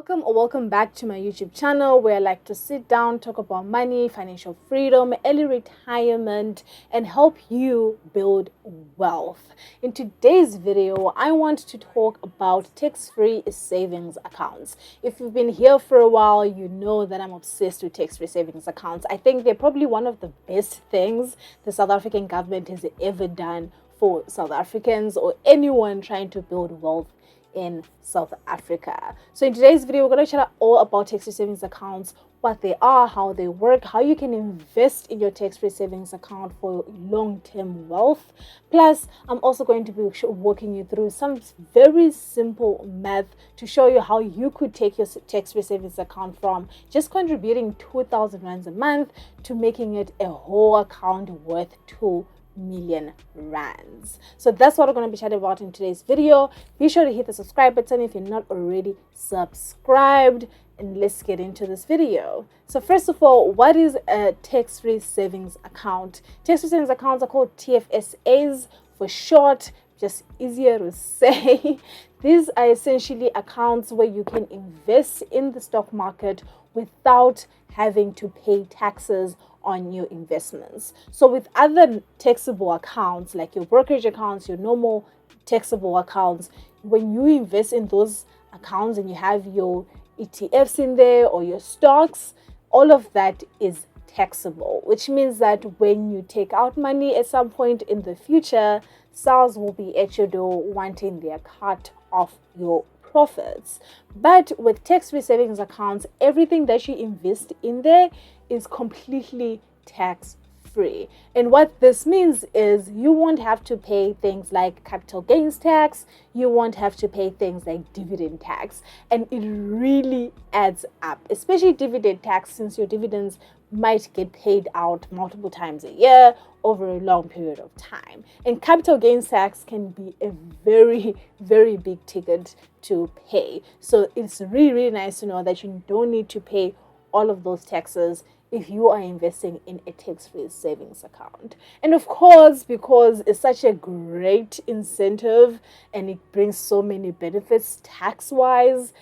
Welcome or welcome back to my YouTube channel where I like to sit down, talk about money, financial freedom, early retirement, and help you build wealth. In today's video, I want to talk about tax-free savings accounts. If you've been here for a while, you know that I'm obsessed with tax-free savings accounts. I think they're probably one of the best things the South African government has ever done for South Africans or anyone trying to build wealth in South Africa. So in today's video, we're going to chat all about tax-free savings accounts, what they are, how they work, how you can invest in your tax-free savings account for long-term wealth. Plus, I'm also going to be walking you through some very simple math to show you how you could take your tax-free savings account from just contributing 2,000 rands a month to making it a whole account worth 2 million rands. So that's what we're going to be chatting about in today's video. Be sure to hit the subscribe button if you're not already subscribed, and let's get into this video. So first of all, what is a tax-free savings account? Tax-free savings accounts are called TFSAs for short, just easier to say. These are essentially accounts where you can invest in the stock market without having to pay taxes on your investments. So with other taxable accounts like your brokerage accounts, your normal taxable accounts, when you invest in those accounts and you have your ETFs in there or your stocks, all of that is taxable, which means that when you take out money at some point in the future, SARS will be at your door wanting their cut of your profits. But with tax-free savings accounts, everything that you invest in there is completely tax-free. And what this means is you won't have to pay things like capital gains tax, you won't have to pay things like dividend tax, and it really adds up, especially dividend tax, since your dividends might get paid out multiple times a year over a long period of time. And capital gains tax can be a very, very big ticket to pay. So it's really nice to know that you don't need to pay all of those taxes if you are investing in a tax-free savings account. And of course, because it's such a great incentive and it brings so many benefits tax-wise,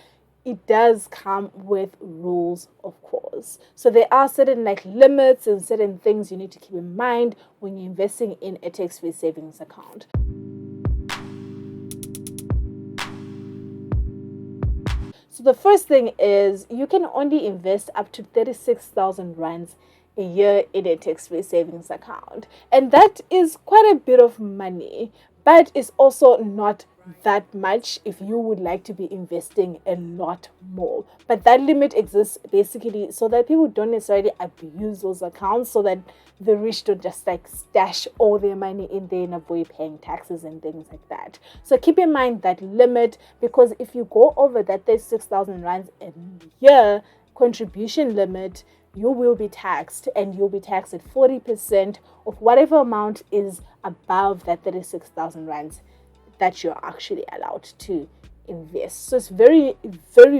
it does come with rules, of course. So there are certain limits and certain things you need to keep in mind when you're investing in a tax-free savings account. So the first thing is you can only invest up to 36,000 rands a year in a tax-free savings account. And that is quite a bit of money, but it's also not that much if you would like to be investing a lot more. But that limit exists basically so that people don't necessarily abuse those accounts, so that the rich don't just stash all their money in there and avoid paying taxes and things like that. So keep in mind that limit, because if you go over that 36,000 rands a year contribution limit, you will be taxed, and you'll be taxed at 40% of whatever amount is above that 36,000 rands that you're actually allowed to invest. So it's very,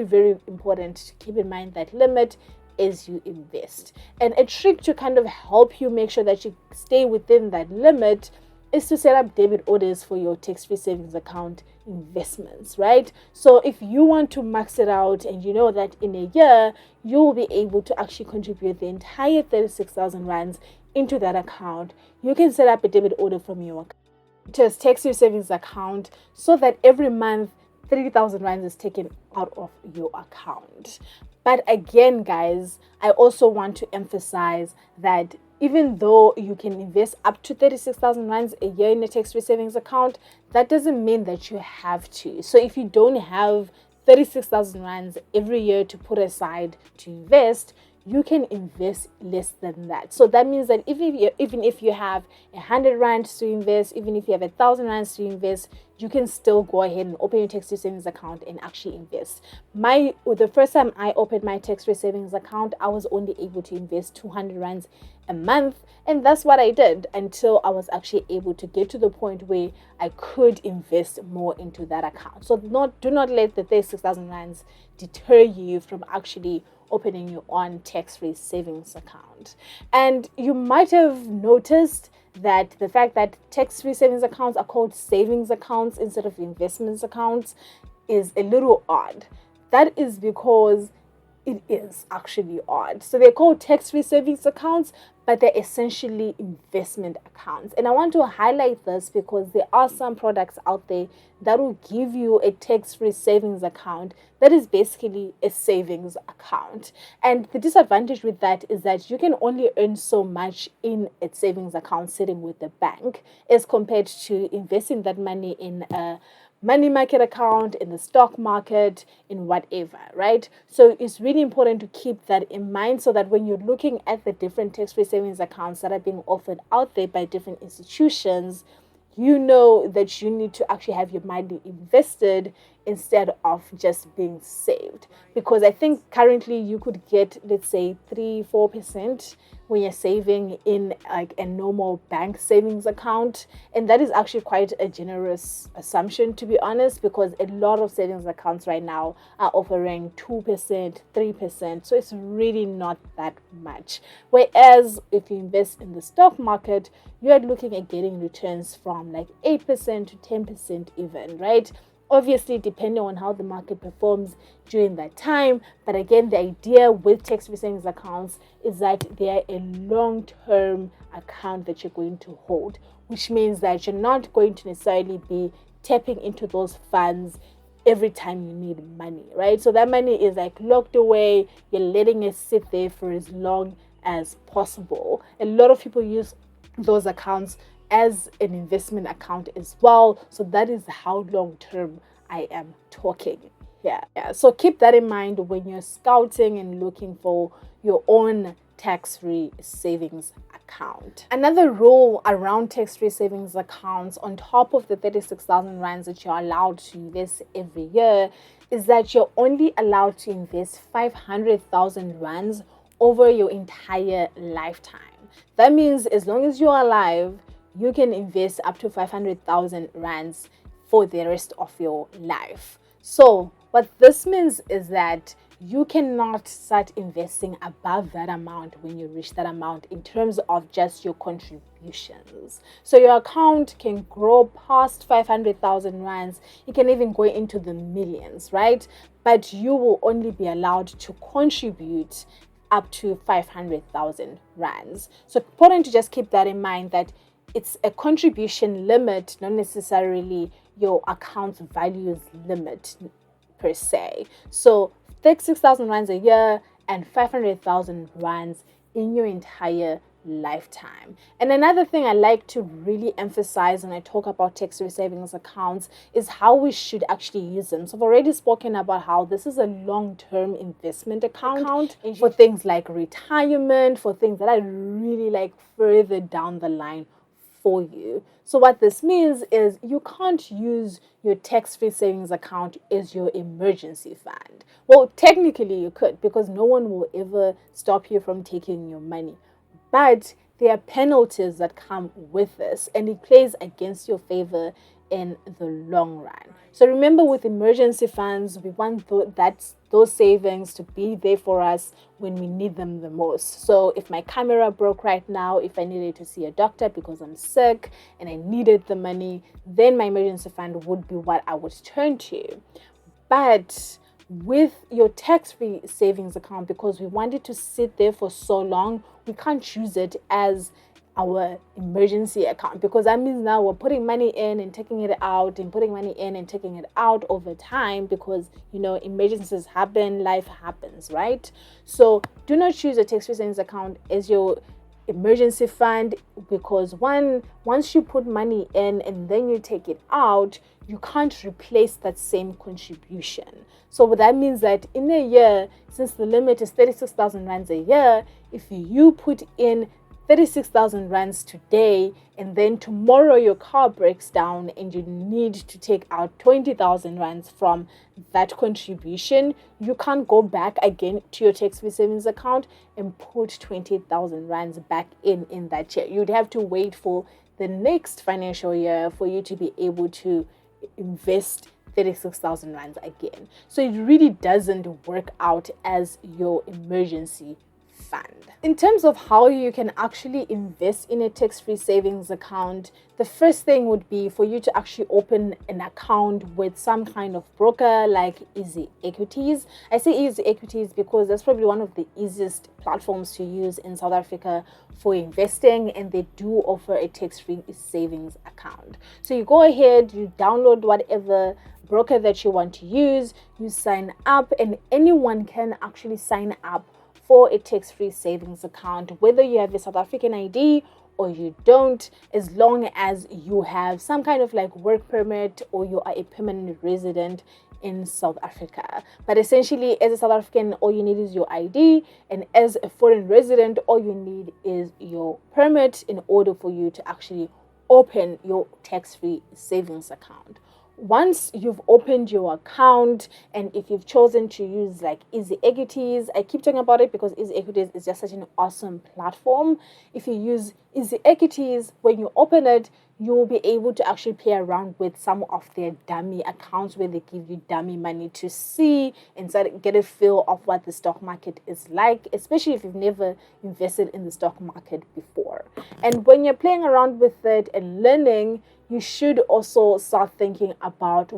very important to keep in mind that limit as you invest. And a trick to kind of help you make sure that you stay within that limit is to set up debit orders for your tax-free savings account investments, right? So if you want to max it out and you know that in a year you will be able to actually contribute the entire 36,000 rands into that account, you can set up a debit order from your account to a tax-free savings account so that every month 3,000 rands is taken out of your account. But again, guys, I also want to emphasize that even though you can invest up to 36,000 rands a year in a tax-free savings account, that doesn't mean that you have to. So if you don't have 36,000 rands every year to put aside to invest, you can invest less than that. So that means that even if you have 100 rands to invest, even if you have 1,000 rands to invest, you can still go ahead and open your tax-free savings account and actually invest. The first time I opened my tax-free savings account, I was only able to invest 200 rands a month, and that's what I did until I was actually able to get to the point where I could invest more into that account. So do not let the 36,000 rands deter you from actually opening your own tax-free savings account. And you might have noticed that the fact that tax-free savings accounts are called savings accounts instead of investments accounts is a little odd. that is because it is actually odd. So they're called tax-free savings accounts, but they're essentially investment accounts. And I want to highlight this because there are some products out there that will give you a tax-free savings account that is basically a savings account. And the disadvantage with that is that you can only earn so much in a savings account sitting with the bank as compared to investing that money in a money market account, in the stock market, in whatever, right? So it's really important to keep that in mind so that when you're looking at the different tax-free savings accounts that are being offered out there by different institutions, you know that you need to actually have your money invested instead of just being saved. Because I think currently you could get, let's say, 3-4% when you're saving in like a normal bank savings account. And that is actually quite a generous assumption, to be honest, because a lot of savings accounts right now are offering 2%, 3%. So it's really not that much. Whereas if you invest in the stock market, you are looking at getting returns from like 8% to 10% even, right? Obviously, depending on how the market performs during that time. But again, the idea with tax-free savings accounts is that they're a long-term account that you're going to hold, which means that you're not going to necessarily be tapping into those funds every time you need money, right? So that money is like locked away. You're letting it sit there for as long as possible. A lot of people use those accounts as an investment account as well. So that is how long term I am talking here. Yeah. So keep that in mind when you're scouting and looking for your own tax-free savings account. Another rule around tax-free savings accounts, on top of the 36,000 rands that you're allowed to invest every year, is that you're only allowed to invest 500,000 rands over your entire lifetime. That means as long as you're alive, you can invest up to 500,000 rands for the rest of your life. So what this means is that you cannot start investing above that amount when you reach that amount in terms of just your contributions. So your account can grow past 500,000 rands. It can even go into the millions, right? But you will only be allowed to contribute up to 500,000 rands. So important to just keep that in mind, that it's a contribution limit, not necessarily your account's values limit per se. So 36,000 rands a year and 500,000 rands in your entire lifetime. And another thing I like to really emphasize when I talk about tax-free savings accounts is how we should actually use them. So I've already spoken about how this is a long-term investment account for things like retirement, for things that are really like further down the line for you. So what this means is you can't use your tax-free savings account as your emergency fund. Well, technically you could, because no one will ever stop you from taking your money. But there are penalties that come with this, and it plays against your favor in the long run. So remember, with emergency funds, we want those savings to be there for us when we need them the most. So if my camera broke right now, if I needed to see a doctor because I'm sick and I needed the money, then my emergency fund would be what I would turn to. But with your tax-free savings account, because we want it to sit there for so long, we can't use it as our emergency account, because that means now we're putting money in and taking it out and putting money in and taking it out over time, because emergencies happen, life happens, right? So do not choose a tax-free savings account as your emergency fund, because once you put money in and then you take it out, you can't replace that same contribution. So that means that in a year, since the limit is 36,000 rands a year, if you put in 36,000 rands today, and then tomorrow your car breaks down and you need to take out 20,000 rands from that contribution, you can't go back again to your tax-free savings account and put 20,000 rands back in that year. You'd have to wait for the next financial year for you to be able to invest 36,000 rands again. So it really doesn't work out as your emergency fund. In terms of how you can actually invest in a tax-free savings account, the first thing would be for you to actually open an account with some kind of broker like Easy Equities. I say Easy Equities because that's probably one of the easiest platforms to use in South Africa for investing, and they do offer a tax-free savings account. So you go ahead, you download whatever broker that you want to use, you sign up, and anyone can actually sign up for a tax-free savings account, whether you have a South African ID or you don't, as long as you have some kind of like work permit or you are a permanent resident in South Africa. But essentially, as a South African, all you need is your ID, and as a foreign resident, all you need is your permit in order for you to actually open your tax-free savings account. Once you've opened your account, and if you've chosen to use like Easy Equities, I keep talking about it because Easy Equities is just such an awesome platform. If you use Easy Equities, when you open it, you'll be able to actually play around with some of their dummy accounts where they give you dummy money to see and get a feel of what the stock market is like, especially if you've never invested in the stock market before. And when you're playing around with it and learning, you should also start thinking about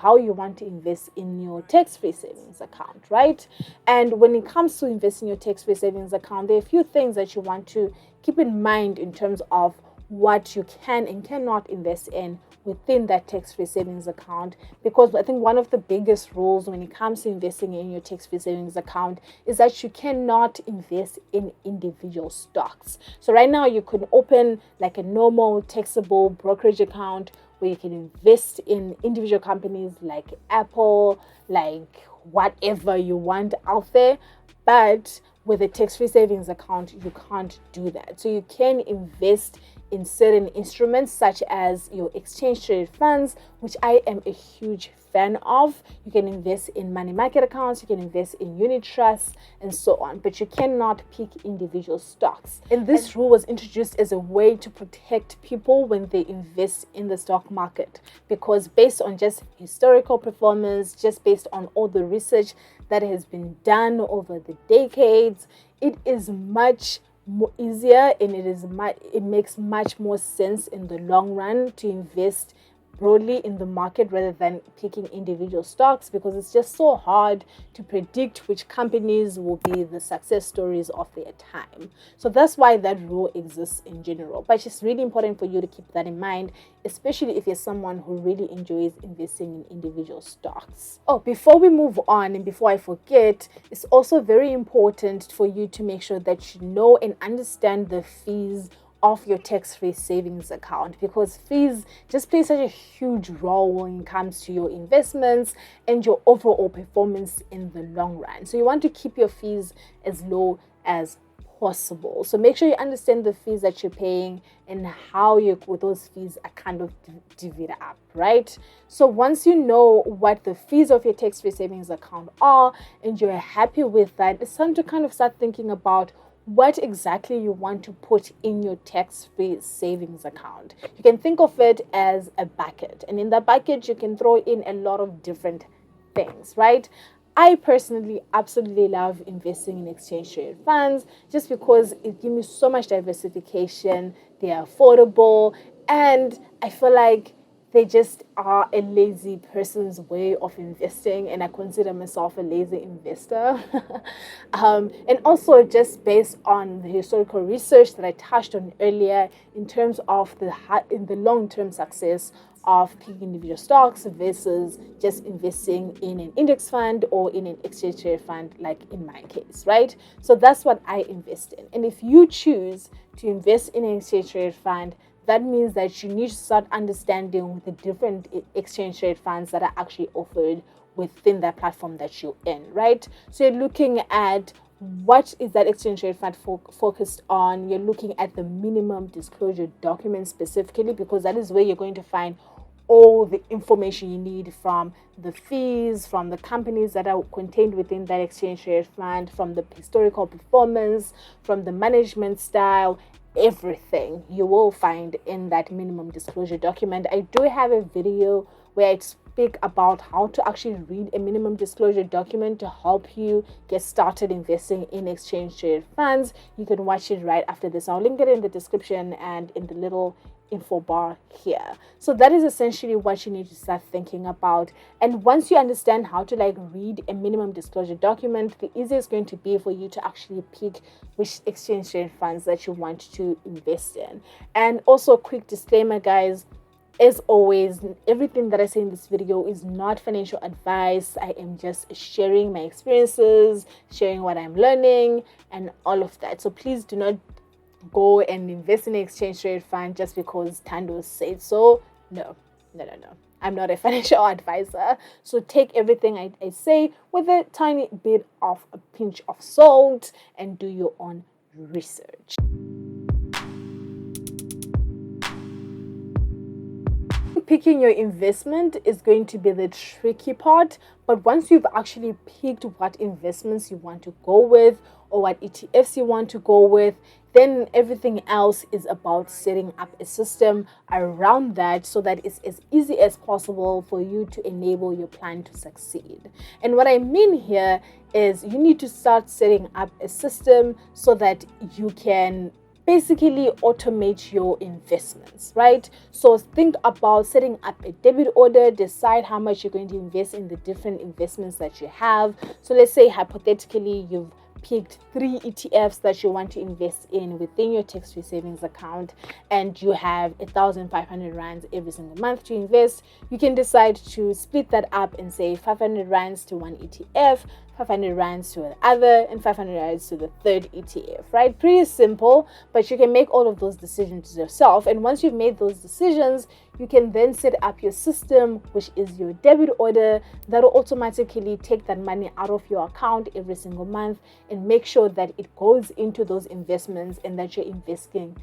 how you want to invest in your tax-free savings account, right? And when it comes to investing in your tax-free savings account, there are a few things that you want to keep in mind in terms of what you can and cannot invest in within that tax-free savings account, because I think one of the biggest rules when it comes to investing in your tax-free savings account is that you cannot invest in individual stocks. So right now you could open like a normal taxable brokerage account where you can invest in individual companies like Apple, like whatever you want out there, but with a tax-free savings account, you can't do that. So you can invest in certain instruments such as your exchange traded funds, which I am a huge fan of. You can invest in money market accounts, you can invest in unit trusts, and so on, but you cannot pick individual stocks. And this rule was introduced as a way to protect people when they invest in the stock market, because based on just historical performance, just based on all the research that has been done over the decades, it is much more easier, and it makes much more sense in the long run to invest broadly in the market rather than picking individual stocks, because it's just so hard to predict which companies will be the success stories of their time. So that's why that rule exists in general. But it's really important for you to keep that in mind, especially if you're someone who really enjoys investing in individual stocks. Oh, before we move on and before I forget, it's also very important for you to make sure that you know and understand the fees of your tax-free savings account, because fees just play such a huge role when it comes to your investments and your overall performance in the long run. So you want to keep your fees as low as possible. So make sure you understand the fees that you're paying and how those fees are kind of divided up, right? So once you know what the fees of your tax-free savings account are and you're happy with that, it's time to kind of start thinking about what exactly you want to put in your tax-free savings account. You can think of it as a bucket, and in that bucket you can throw in a lot of different things, right? I personally absolutely love investing in exchange traded funds just because it gives me so much diversification, they are affordable, and I feel like they just are a lazy person's way of investing, and I consider myself a lazy investor. And also just based on the historical research that I touched on earlier in terms of in the long-term success of picking individual stocks versus just investing in an index fund or in an exchange traded fund, like in my case, right? So that's what I invest in. And if you choose to invest in an exchange traded fund, that means that you need to start understanding the different exchange traded funds that are actually offered within that platform that you're in, right? So you're looking at what is that exchange traded fund focused on. You're looking at the minimum disclosure document specifically, because that is where you're going to find all the information you need, from the fees, from the companies that are contained within that exchange traded fund, from the historical performance, from the management style. Everything you will find in that minimum disclosure document. I do have a video where I speak about how to actually read a minimum disclosure document to help you get started investing in exchange traded funds. You can watch it right after this. I'll link it in the description and in the little info bar here. So that is essentially what you need to start thinking about. And once you understand how to read a minimum disclosure document, the easiest going to be for you to actually pick which exchange traded funds that you want to invest in. And also, quick disclaimer, guys, as always, everything that I say in this video is not financial advice. I am just sharing my experiences, sharing what I'm learning, and all of that. So please do not go and invest in an exchange traded fund just because Thando said so. No. I'm not a financial advisor. So take everything I say with a tiny bit of a pinch of salt and do your own research. Picking your investment is going to be the tricky part, but once you've actually picked what investments you want to go with or what ETFs you want to go with, then everything else is about setting up a system around that so that it's as easy as possible for you to enable your plan to succeed. And what I mean here is you need to start setting up a system so that you can basically automate your investments, right? So think about setting up a debit order, decide how much you're going to invest in the different investments that you have. So let's say hypothetically you've picked 3 ETFs that you want to invest in within your tax-free savings account, and you have 1,500 rands every single month to invest. You can decide to split that up and say 500 rands to one ETF, 500 rands to the other, and 500 rands to the third ETF, right? Pretty simple, but you can make all of those decisions yourself. And once you've made those decisions, you can then set up your system, which is your debit order, that will automatically take that money out of your account every single month and make sure that it goes into those investments and that you're investing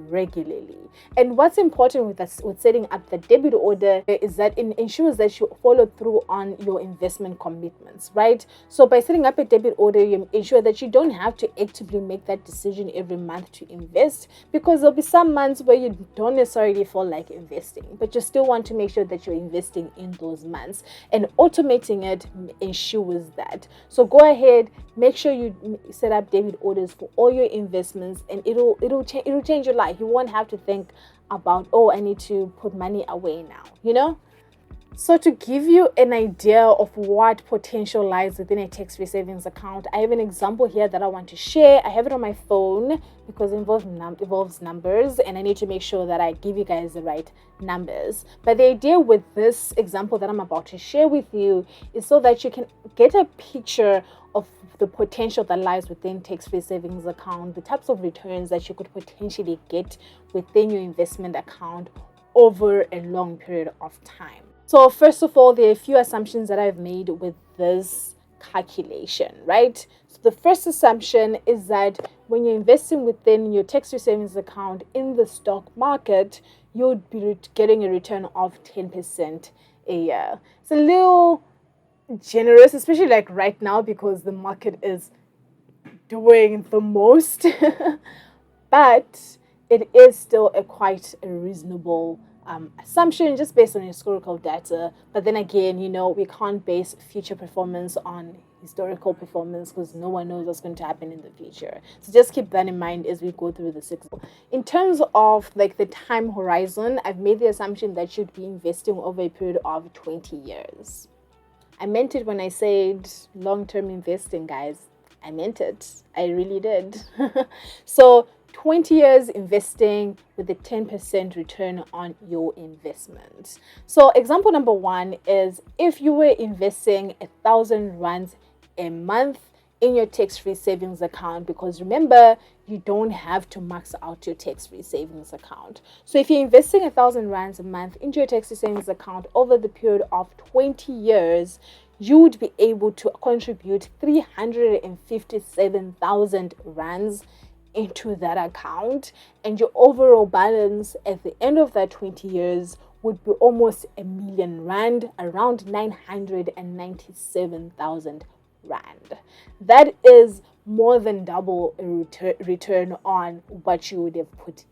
regularly. And what's important with setting up the debit order is that it ensures that you follow through on your investment commitments, right? So by setting up a debit order, you ensure that you don't have to actively make that decision every month to invest, because there'll be some months where you don't necessarily feel like investing, but you still want to make sure that you're investing in those months, and automating it ensures that. So go ahead, make sure you set up debit orders for all your investments, and it'll change your life. You won't have to think about, oh, I need to put money away now, you know. So to give you an idea of what potential lies within a tax-free savings account, I have an example here that I want to share. I have it on my phone because it involves numbers, and I need to make sure that I give you guys the right numbers. But the idea with this example that I'm about to share with you is so that you can get a picture of the potential that lies within tax-free savings account, the types of returns that you could potentially get within your investment account over a long period of time. So first of all, there are a few assumptions that I've made with this calculation, right? So the first assumption is that when you're investing within your tax-free savings account in the stock market, you'll be getting a return of 10% a year. It's a little generous, especially like right now because the market is doing the most, but it is still quite a reasonable assumption just based on historical data. But then again, you know, we can't base future performance on historical performance because no one knows what's going to happen in the future. So just keep that in mind as we go through the cycle. In terms of like the time horizon, I've made the assumption that you'd be investing over a period of 20 years. I meant it when I said long-term investing, guys. I meant it. I really did. So 20 years investing with a 10% return on your investment. So example number one is if you were investing 1,000 rands a month in your tax-free savings account, because remember, you don't have to max out your tax-free savings account. So if you're investing 1,000 rands a month into your tax-free savings account over the period of 20 years, you would be able to contribute 357,000 rands into that account, and your overall balance at the end of that 20 years would be almost 1 million rand, around 997,000 rand. That is more than double a return on what you would have put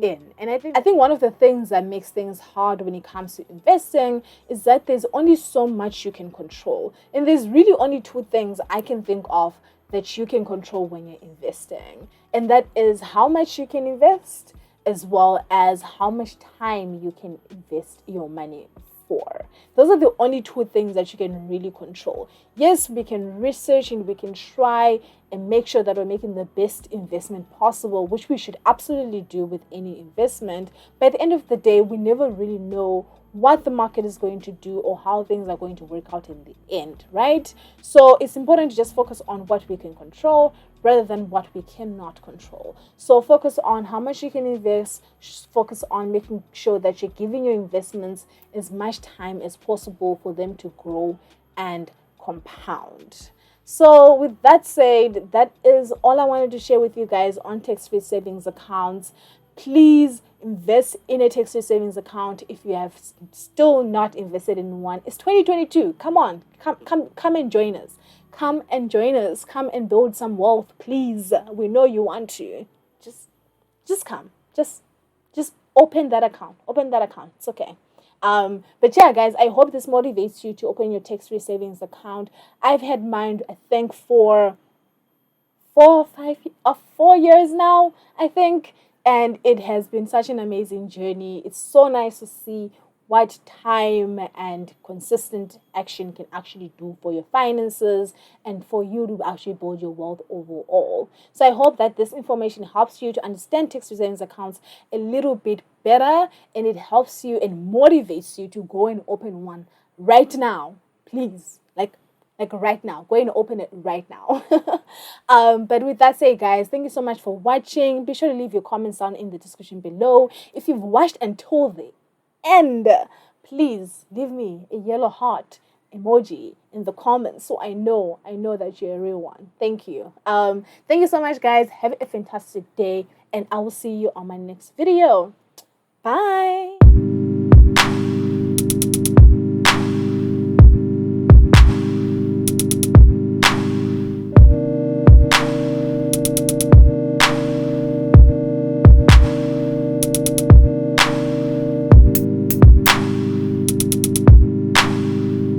in. And I think one of the things that makes things hard when it comes to investing is that there's only so much you can control. And there's really only two things I can think of that you can control when you're investing. And that is how much you can invest, as well as how much time you can invest your money for. Those are the only two things that you can really control. Yes, we can research and we can try and make sure that we're making the best investment possible, which we should absolutely do with any investment. But at the end of the day, we never really know what the market is going to do or how things are going to work out in the end, right? So it's important to just focus on what we can control rather than what we cannot control. So focus on how much you can invest, focus on making sure that you're giving your investments as much time as possible for them to grow and compound. So with that said, that is all I wanted to share with you guys on tax-free savings accounts. Please invest in a tax-free savings account if you have still not invested in one. It's 2022. Come on, come and join us. Come and join us. Come and build some wealth, please. We know you want to. Just come. Just open that account. Open that account. It's okay. But yeah, guys, I hope this motivates you to open your tax-free savings account. I've had mine, I think, for 4 years now, I think. And it has been such an amazing journey. It's so nice to see what time and consistent action can actually do for your finances and for you to actually build your wealth overall. So I hope that this information helps you to understand tax-free savings accounts a little bit better, and it helps you and motivates you to go and open one right now. Please, like right now. Go and open it right now. But with that said, guys, thank you so much for watching. Be sure to leave your comments down in the description below. If you've watched until the end, please leave me a yellow heart emoji in the comments so I know that you're a real one. Thank you. Thank you so much, guys. Have a fantastic day, and I will see you on my next video. Bye.